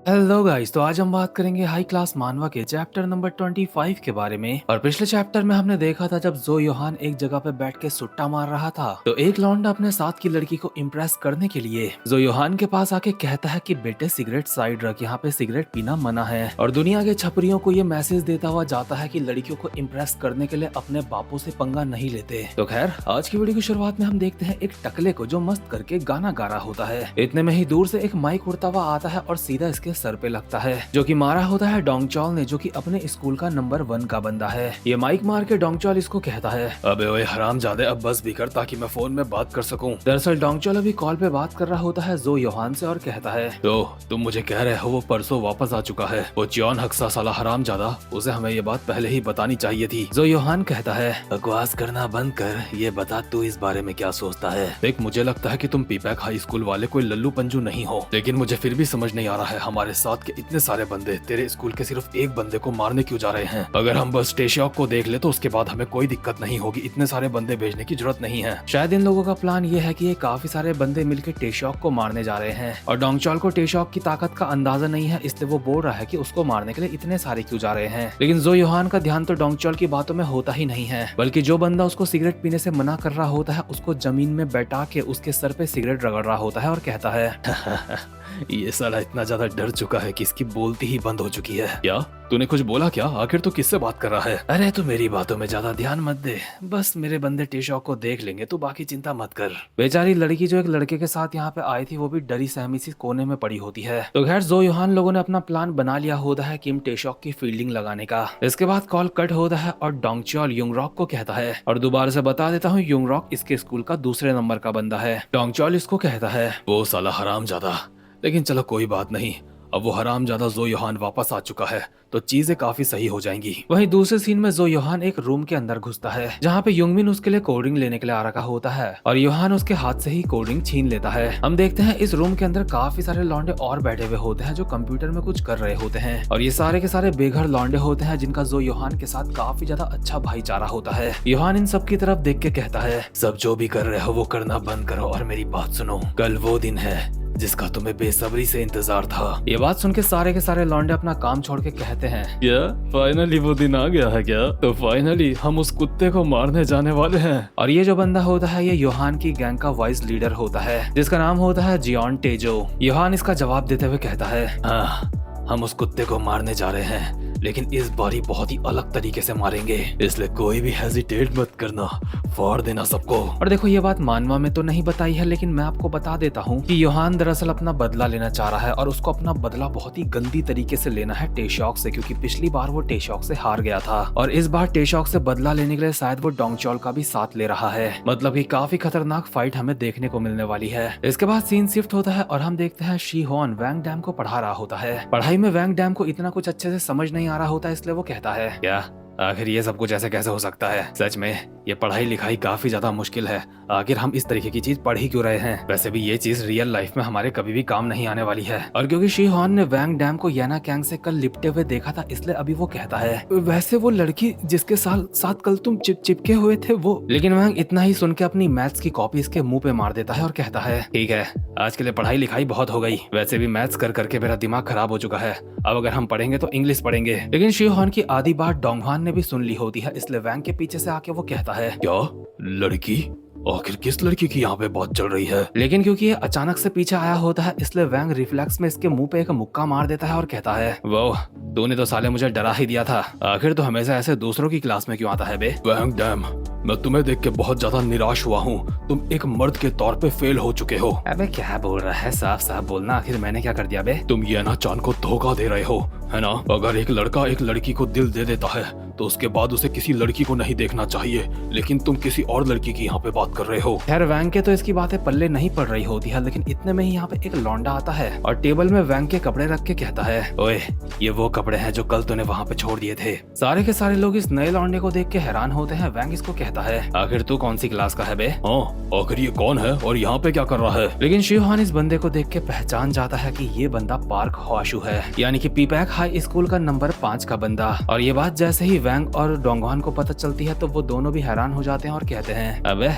Hello guys, तो आज हम बात करेंगे हाई क्लास मानवा के चैप्टर नंबर 25 के बारे में। और पिछले चैप्टर में हमने देखा था जब जो योहान एक जगह पे बैठ के सुट्टा मार रहा था तो एक लौंडा अपने साथ की लड़की को इम्प्रेस करने के लिए जो योहान के पास आके कहता है कि बेटे सिगरेट साइड रख, यहाँ पे सिगरेट पीना मना है। और दुनिया के छपरियों को ये मैसेज देता हुआ जाता है कि लड़कियों को इम्प्रेस करने के लिए अपने बापों से पंगा नहीं लेते। तो खैर, आज की वीडियो की शुरुआत में हम देखते हैं एक टकले को जो मस्त करके गाना गा रहा होता है। इतने में ही दूर से एक माइक उड़ता हुआ आता है और सीधा इसके सर पे लगता है, जो कि मारा होता है डोंगचॉल ने, जो कि अपने स्कूल का नंबर 1 का बंदा है। ये माइक मार के डोंगचॉल इसको कहता है, अबे ओए हरामजादे, अब बस भी कर ताकि मैं फोन में बात कर सकूं। दरअसल डोंगचॉल अभी कॉल पे बात कर रहा होता है जो योहान से और कहता है, तो तुम मुझे कह रहे हो वो परसों वापस आ चुका है, वो चियोन हक्सा साला हरामजादा, उसे हमें ये बात पहले ही बतानी चाहिए थी। जो योहान कहता है, बकवास करना बंद कर, ये बता तू इस बारे में क्या सोचता है। देख, मुझे लगता है कि तुम पीपैक हाई स्कूल वाले कोई लल्लू पंजू नहीं हो, लेकिन मुझे फिर भी समझ नहीं आ रहा है हमारे साथ के इतने सारे बंदे तेरे स्कूल के सिर्फ एक बंदे को मारने क्यों जा रहे हैं। अगर हम बस टेशियोक को देख ले तो उसके बाद हमें कोई दिक्कत नहीं होगी, इतने सारे बंदे भेजने की जरूरत नहीं है। शायद इन लोगों का प्लान ये है कि ये काफी सारे बंदे मिलकर टेशियोक को मारने जा रहे हैं और डोंगचॉल को टेशियोक की ताकत का अंदाजा नहीं है, इसलिए वो बोल रहा है कि उसको मारने के लिए इतने सारे क्यों जा रहे हैं। लेकिन जो योहान का ध्यान तो डोंगचॉल की बातों में होता ही नहीं है, बल्कि जो बंदा उसको सिगरेट पीने से मना कर रहा होता है उसको जमीन में बैठा के उसके सर पे सिगरेट रगड़ रहा होता है और कहता है ये साला इतना ज्यादा डर चुका है कि इसकी बोलती ही बंद हो चुकी है। क्या तूने कुछ बोला क्या? आखिर तू किससे बात कर रहा है? अरे तू मेरी बातों में ज्यादा ध्यान मत दे, बस मेरे बंदे टेशॉक को देख लेंगे, तू बाकी चिंता मत कर। बेचारी लड़की जो एक लड़के के साथ यहाँ पे आई थी वो भी डरी सहमी सी कोने में पड़ी होती है। तो खैर, जो योहान लोगों ने अपना प्लान बना लिया होता है किम टेशॉक की फील्डिंग लगाने का। इसके बाद कॉल कट होता है और डोंगचॉल युंगरॉक को कहता है, और दोबारा से बता देता हूँ, युंगरॉक इसके स्कूल का दूसरे नंबर का बंदा है। डोंगचॉल इसको कहता है, वो साला हरामजादा, लेकिन चलो कोई बात नहीं, अब वो हरामजादा जो योहान वापस आ चुका है तो चीजें काफी सही हो जाएंगी। वहीं दूसरे सीन में जो योहान एक रूम के अंदर घुसता है जहाँ पे युंगमिन उसके लिए कोल्ड ड्रिंक लेने के लिए आ रखा होता है और योहान उसके हाथ से ही कोल्ड ड्रिंक छीन लेता है। हम देखते हैं इस रूम के अंदर काफी सारे लौंडे और बैठे हुए होते हैं जो कंप्यूटर में कुछ कर रहे होते हैं और ये सारे के सारे बेघर लौंडे होते हैं जिनका जो योहान के साथ काफी ज्यादा अच्छा भाईचारा होता है। योहान इन सब की तरफ देख के कहता है, सब जो भी कर रहे हो वो करना बंद करो और मेरी बात सुनो, कल वो दिन है जिसका तुम्हें बेसब्री से इंतजार था। ये बात सुन के सारे लौंडे अपना काम छोड़ के कहते हैं, क्या फाइनली वो दिन आ गया है क्या? तो फाइनली हम उस कुत्ते को मारने जाने वाले हैं। और ये जो बंदा होता है ये योहान की गैंग का वाइस लीडर होता है जिसका नाम होता है जियोन टेजो। योहान इसका जवाब देते हुए कहता है, हाँ, हम उस कुत्ते को मारने जा रहे हैं, लेकिन इस बारी बहुत ही अलग तरीके से मारेंगे, इसलिए कोई भी हेजिटेट मत करना, फोड़ देना सबको। और देखो, ये बात मानवा में तो नहीं बताई है, लेकिन मैं आपको बता देता हूँ कि योहान दरअसल अपना बदला लेना चाह रहा है और उसको अपना बदला बहुत ही गंदी तरीके से लेना है टेशॉक से, क्योंकि पिछली बार वो टेशॉक से हार गया था और इस बार टेशॉक से बदला लेने के लिए शायद वो डोंगचॉल का भी साथ ले रहा है। मतलब कि काफी खतरनाक फाइट हमें देखने को मिलने वाली है। इसके बाद सीन शिफ्ट होता है और हम देखते हैं शी होन वैंग डैम को पढ़ा रहा होता है। पढ़ाई में वैंग डैम को इतना कुछ अच्छे से समझ नहीं आ रहा होता है, इसलिए वो कहता है, क्या आखिर ये सब कुछ ऐसे कैसे हो सकता है? सच में ये पढ़ाई लिखाई काफी ज्यादा मुश्किल है, आखिर हम इस तरीके की चीज पढ़ ही क्यों रहे हैं? वैसे भी ये चीज रियल लाइफ में हमारे कभी भी काम नहीं आने वाली है। और क्योंकि शी हॉन ने वैंग डैम को याना कैंग से कल लिपटे हुए देखा था, इसलिए अभी वो कहता है, वैसे वो लड़की जिसके साथ कल तुम चिपके हुए थे वो। लेकिन वैंग इतना ही सुन के अपनी मैथ्स की कॉपी इसके मुंह पे मार देता है और कहता है, ठीक है, आज के लिए पढ़ाई लिखाई बहुत हो गई, वैसे भी मैथ्स कर करके मेरा दिमाग खराब हो चुका है, अब अगर हम पढ़ेंगे तो इंग्लिश पढ़ेंगे। लेकिन शी हॉन की आधी बात डोंगहान ने भी सुन ली होती है, इसलिए वैंग के पीछे से आके वो कहता है, क्या लड़की? आखिर किस लड़की की यहाँ पे बात चल रही है? लेकिन क्योंकि ये अचानक से पीछे आया होता है, इसलिए वैंग रिफ्लेक्स में इसके मुंह पे एक मुक्का मार देता है और कहता है, वो तूने तो साले मुझे डरा ही दिया था, आखिर तो हमेशा ऐसे दूसरों की क्लास में क्यों आता है बे? वैंग डैम, मैं तुम्हें देख के बहुत ज्यादा निराश हुआ हूँ, तुम एक मर्द के तौर पे फेल हो चुके हो। अबे क्या बोल रहा है, साफ साफ बोलना, आखिर मैंने क्या कर दिया बे? तुम येना चान को धोखा दे रहे हो, है ना? अगर एक लड़का एक लड़की को दिल दे देता है तो उसके बाद उसे किसी लड़की को नहीं देखना चाहिए, लेकिन तुम किसी और लड़की की यहाँ पे बात कर रहे हो। खैर, वैंग के तो इसकी बातें पल्ले नहीं पड़ रही होती है, लेकिन इतने में ही यहाँ पे एक लौंडा आता है और टेबल में वैंग के कपड़े रख के कहता है, ओए, ये वो कपड़े हैं जो कल तूने वहाँ पे छोड़ दिए थे। सारे के सारे लोग इस नए लौंडे को देख के हैरान होते हैं। वैंग इसको कहता है, आखिर तू कौन सी क्लास का है बे? आखिर ये कौन है और यहाँ पे क्या कर रहा है? लेकिन शिवहान इस बंदे को देख के पहचान जाता है कि ये बंदा पार्क हवाशु है, यानी कि पीपैक हाई स्कूल का नंबर 5 का बंदा। और ये बात जैसे ही वैंग और डोंगहान को पता चलती है तो वो दोनों भी हैरान हो जाते हैं और कहते हैं, अबे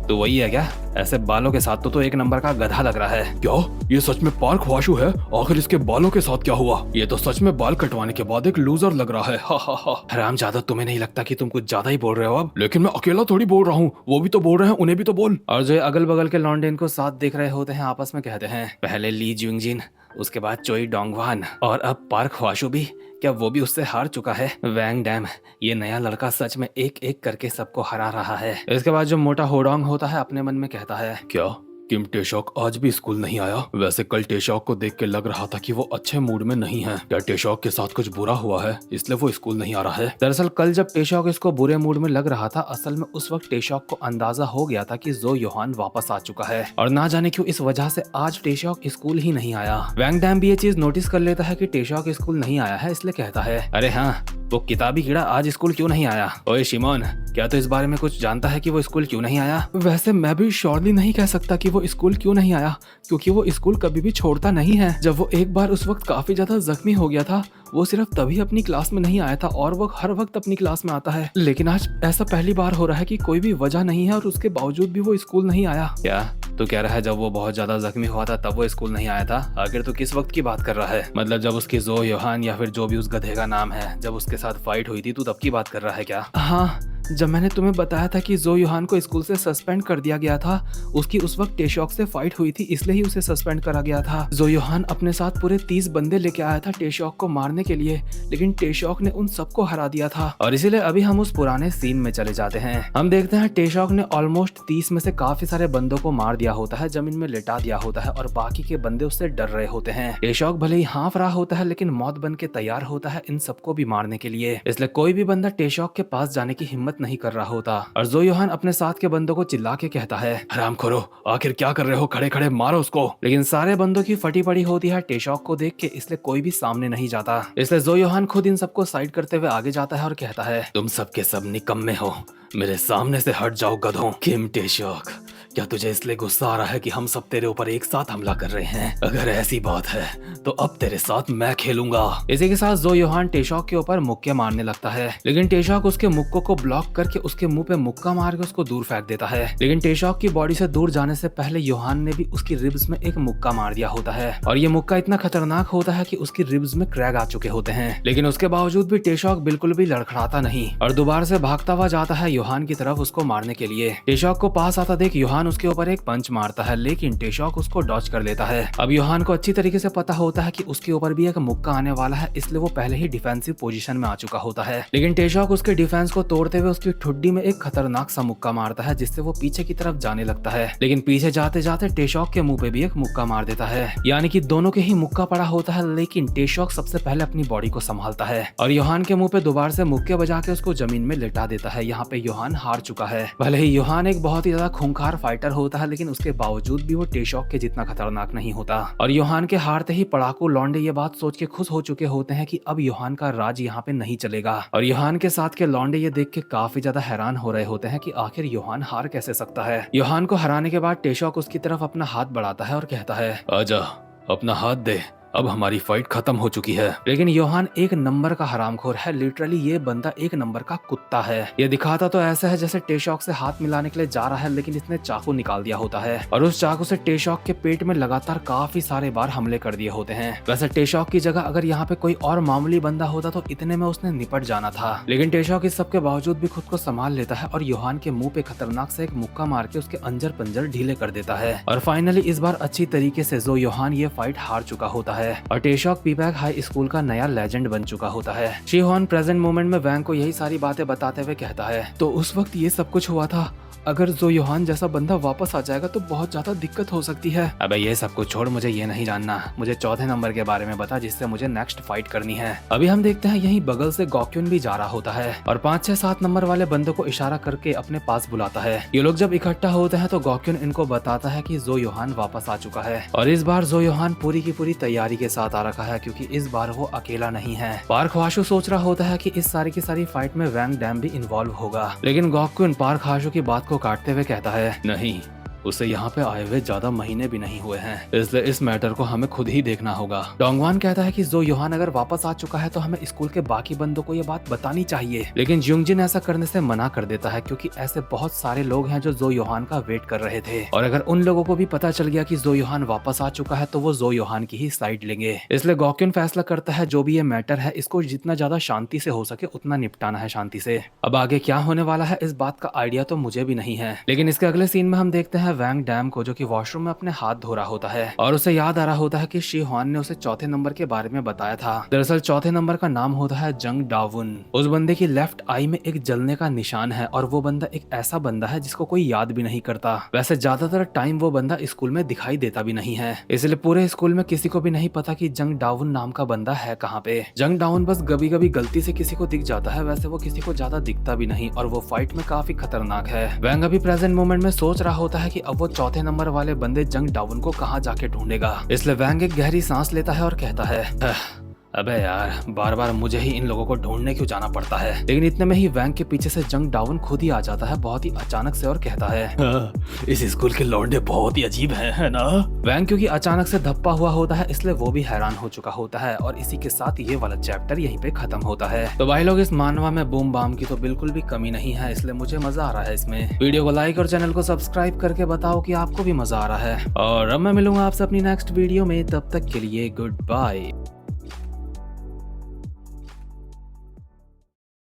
तो वही है क्या? ऐसे बालों के साथ तो एक नंबर का गधा लग रहा है। क्या ये सच में पार्क ख्वाशु है? आखिर इसके बालों के साथ क्या हुआ? ये तो सच में बाल कटवाने के बाद एक लूजर लग रहा है। हा हा हा। हरामजादा, तुम्हें नहीं लगता कि तुम कुछ ज्यादा ही बोल रहे हो अब? लेकिन मैं अकेला थोड़ी बोल रहा हूँ, वो भी तो बोल रहे हैं, उन्हें भी तो बोल। और जो अगल बगल के लौंडे इनको साथ देख रहे होते हैं आपस में कहते हैं, पहले ली ज्युंगजिन, उसके बाद चोई डोंगवान और अब पार्क ख्वाशु भी। क्या वो भी उससे हार चुका है? वैंग डैम, ये नया लड़का सच में एक एक करके सबको हरा रहा है। इसके बाद जो मोटा होडोंग होता है अपने मन में कहता है, क्या किम टेशॉक आज भी स्कूल नहीं आया? वैसे कल टेशॉक को देख के लग रहा था कि वो अच्छे मूड में नहीं है। क्या टेशॉक के साथ कुछ बुरा हुआ है इसलिए वो स्कूल नहीं आ रहा है? दरअसल कल जब टेशॉक इसको बुरे मूड में लग रहा था, असल में उस वक्त टेशॉक को अंदाजा हो गया था कि जो योहान वापस आ चुका है और ना जाने क्यों इस वजह से आज टेशॉक स्कूल ही नहीं आया। वैंग डैम भी ये चीज नोटिस कर लेता है कि टेशॉक स्कूल नहीं आया है, इसलिए कहता है, अरे हाँ, वो किताबी कीड़ा आज स्कूल क्यों नहीं आया? ओए शिमोन, क्या तू इस बारे में कुछ जानता है कि वो स्कूल क्यों नहीं आया? वैसे मैं भी श्योरली नहीं कह सकता कि वो स्कूल क्यों नहीं आया, क्योंकि वो स्कूल कभी भी छोड़ता नहीं है। जब वो एक बार उस वक्त काफी ज्यादा जख्मी हो गया था, वो सिर्फ तभी अपनी क्लास में नहीं आया था और वो हर वक्त अपनी क्लास में आता है। लेकिन आज ऐसा पहली बार हो रहा है कि कोई भी वजह नहीं है और उसके बावजूद भी वो स्कूल नहीं आया। क्या तू कह रहा है जब वो बहुत ज्यादा जख्मी हुआ था तब वो स्कूल नहीं आया था? आखिर तू किस वक्त की बात कर रहा है? मतलब जब उसकी जो योहान या फिर जो भी उस गधे का नाम है, जब उसके साथ फाइट हुई थी, तू तब की बात कर रहा है क्या? हाँ, जब मैंने तुम्हें बताया था कि जो योहान को स्कूल से सस्पेंड कर दिया गया था, उसकी उस वक्त टेशॉक से फाइट हुई थी, इसलिए ही उसे सस्पेंड करा गया था। जो योहान अपने साथ पूरे 30 बंदे लेके आया था टेशॉक को मारने के लिए, लेकिन टेशॉक ने उन सबको हरा दिया था। और इसीलिए अभी हम उस पुराने सीन में चले जाते हैं। हम देखते हैं टेशॉक ने ऑलमोस्ट 30 में से काफी सारे बंदों को मार दिया होता है, जमीन में लिटा दिया होता है और बाकी के बंदे उससे डर रहे होते हैं। टेशॉक भले ही हाँफ रहा होता है, लेकिन मौत बन के तैयार होता है इन सबको भी मारने के लिए। इसलिए कोई भी बंदा टेशॉक के पास जाने की हिम्मत नहीं कर रहा होता और जो योहान अपने साथ के बंदों को चिल्ला के कहता है, हरामखोरो, आखिर क्या कर रहे हो? खड़े खड़े मारो उसको। लेकिन सारे बंदों की फटी पड़ी होती है टेशॉक को देख के, इसलिए कोई भी सामने नहीं जाता। इसलिए जो योहान खुद इन सबको साइड करते हुए आगे जाता है और कहता है, तुम सबके सब निकम्मे हो, मेरे सामने से हट जाओ गधों। किम टेशॉक, क्या तुझे इसलिए गुस्सा आ रहा है कि हम सब तेरे ऊपर एक साथ हमला कर रहे हैं? अगर ऐसी बात है तो अब तेरे साथ मैं खेलूंगा। इसी के साथ जो योहान टेशॉक के ऊपर मुक्के मारने लगता है, लेकिन टेशॉक उसके मुक्कों को ब्लॉक करके उसके मुंह पे मुक्का मार के उसको दूर फेंक देता है। लेकिन टेशॉक की बॉडी से दूर जाने से पहले योहान ने भी उसकी रिब्स में एक मुक्का मार दिया होता है और ये मुक्का इतना खतरनाक होता है कि उसकी रिब्स में क्रैक आ चुके होते हैं। लेकिन उसके बावजूद भी टेशॉक बिल्कुल भी लड़खड़ाता नहीं और दोबारा से भागता हुआ जाता है योहान की तरफ उसको मारने के लिए। टेशॉक को पास आता देख योहान उसके ऊपर एक पंच मारता है, लेकिन टेशॉक उसको डॉच कर लेता है। अब योहान को अच्छी तरीके से पता होता है कि उसके ऊपर भी एक मुक्का आने वाला है, इसलिए वो पहले ही डिफेंसिव पोजीशन में आ चुका होता है। लेकिन टेशॉक उसके डिफेंस को तोड़ते हुए उसकी ठुड्डी में एक खतरनाक सा मुक्का मारता है, जिससे वो पीछे की तरफ जाने लगता है। लेकिन पीछे जाते जाते टेशॉक के मुंह पे भी एक मुक्का मार देता है, यानी कि दोनों के ही मुक्का पड़ा होता है। लेकिन टेशॉक सबसे पहले अपनी बॉडी को संभालता है और योहान के मुंह पे दोबारा से मुक्के बजा के उसको जमीन में लिटा देता है। यहाँ पे योहान हार चुका है। भले ही योहान एक बहुत ही ज्यादा खूंखार फाइटर होता है, लेकिन उसके बावजूद भी वो टेशॉक के जितना खतरनाक नहीं होता। और योहान के हारते ही पड़ाकू लौंडे ये बात सोच के खुश हो चुके होते हैं कि अब योहान का राज यहाँ पे नहीं चलेगा। और योहान के साथ के लौंडे ये देख के काफी ज्यादा हैरान हो रहे होते हैं कि आखिर योहान हार कैसे सकता है। योहान को हराने के बाद टेशॉक उसकी तरफ अपना हाथ बढ़ाता है और कहता है, आजा, अपना हाथ दे, अब हमारी फाइट खत्म हो चुकी है। लेकिन योहान एक नंबर का हरामखोर है। लिटरली ये बंदा एक नंबर का कुत्ता है। ये दिखाता तो ऐसा है जैसे टेशॉक से हाथ मिलाने के लिए जा रहा है, लेकिन इसने चाकू निकाल दिया होता है और उस चाकू से टेशॉक के पेट में लगातार काफी सारे बार हमले कर दिए होते हैं। वैसे टेशॉक की जगह अगर यहाँ पे कोई और मामूली बंदा होता तो इतने में उसने निपट जाना था, लेकिन टेशॉक इस सब के बावजूद भी खुद को संभाल लेता है और योहान के मुंह पे खतरनाक से एक मुक्का मार के उसके अंजर पंजर ढीले कर देता है। और फाइनली इस बार अच्छी तरीके से जो योहान ये फाइट हार चुका होता है और टेशॉक पीबैक हाई स्कूल का नया लेजेंड बन चुका होता है। शिहोन प्रेजेंट मोमेंट में वैंग को यही सारी बातें बताते हुए कहता है, तो उस वक्त ये सब कुछ हुआ था। अगर जो योहान जैसा बंदा वापस आ जाएगा तो बहुत ज्यादा दिक्कत हो सकती है। अबे ये सब कुछ छोड़, मुझे ये नहीं जानना। मुझे चौथे नंबर के बारे में बता, जिससे मुझे नेक्स्ट फाइट करनी है। अभी हम देखते हैं यहीं बगल से गॉक्यून भी जा रहा होता है और 5, 6, 7 नंबर वाले बंदों को इशारा करके अपने पास बुलाता है। ये लोग जब इकट्ठा होते हैं तो गॉक्यून इनको बताता है कि जो योहान वापस आ चुका है और इस बार जो योहान पूरी की पूरी तैयारी के साथ आ रखा है, क्योंकि इस बार वो अकेला नहीं है। पार्क ख्वाशु सोच रहा होता है कि इस सारी की सारी फाइट में वैंग डैम भी इन्वॉल्व होगा, लेकिन गॉक्यून पार्क ख्वाशु की बात को काटते हुए कहता है, नहीं, उसे यहाँ पे आए हुए ज्यादा महीने भी नहीं हुए हैं, इसलिए इस मैटर को हमें खुद ही देखना होगा। डोंगवान कहता है कि जो योहान अगर वापस आ चुका है तो हमें स्कूल के बाकी बंदों को ये बात बतानी चाहिए, लेकिन जुंगजिन ऐसा करने से मना कर देता है क्योंकि ऐसे बहुत सारे लोग हैं जो योहान का वेट कर रहे थे, और अगर उन लोगों को भी पता चल गया कि योहान वापस आ चुका है तो वो योहान की ही साइड लेंगे। इसलिए गॉक्यून फैसला करता है जो भी ये मैटर है इसको जितना ज्यादा शांति से हो सके उतना निपटाना है शांति से। अब आगे क्या होने वाला है इस बात का आइडिया तो मुझे भी नहीं है, लेकिन इसके अगले सीन में हम देखते हैं वैंग डैम को जो कि वॉशरूम में अपने हाथ धो रहा होता है और उसे याद आ रहा होता है कि शी ह्वान ने उसे चौथे नंबर के बारे में बताया था। दरअसल चौथे नंबर का नाम होता है जंग डावुन। उस बंदे की लेफ्ट आई में एक जलने का निशान है और वो बंदा एक ऐसा बंदा है जिसको कोई याद भी नहीं करता। वैसे ज्यादातर टाइम वो बंदा स्कूल में दिखाई देता भी नहीं है, इसलिए पूरे स्कूल में किसी को भी नहीं पता कि जंग डाउन नाम का बंदा है कहाँ पे। जंग डाउन बस कभी कभी गलती से किसी को दिख जाता है, वैसे वो किसी को ज्यादा दिखता भी नहीं और वो फाइट में काफी खतरनाक है। वैंग अभी प्रेजेंट मोमेंट में सोच रहा होता है कि अब वो चौथे नंबर वाले बंदे जंग डाउन को कहाँ जाके ढूंढेगा। इसलिए वैंग एक गहरी सांस लेता है और कहता है अबे यार बार बार मुझे ही इन लोगों को ढूंढने क्यों जाना पड़ता है। लेकिन इतने में ही वैंग के पीछे से जंग डाउन खुद ही आ जाता है बहुत ही अचानक से और कहता है इस स्कूल के लौंडे बहुत ही अजीब हैं, है ना। वैंग क्योंकि अचानक से धप्पा हुआ होता है इसलिए वो भी हैरान हो चुका होता है और इसी के साथ ये वाला चैप्टर यहीं पे खत्म होता है। तो भाई लोग इस मानवा में बूम बाम की तो बिल्कुल भी कमी नहीं है, इसलिए मुझे मजा आ रहा है इसमें। वीडियो को लाइक और चैनल को सब्सक्राइब करके बताओ कि आपको भी मजा आ रहा है, और अब मैं मिलूंगा आपसे अपनी नेक्स्ट वीडियो में, तब तक के लिए गुड बाय।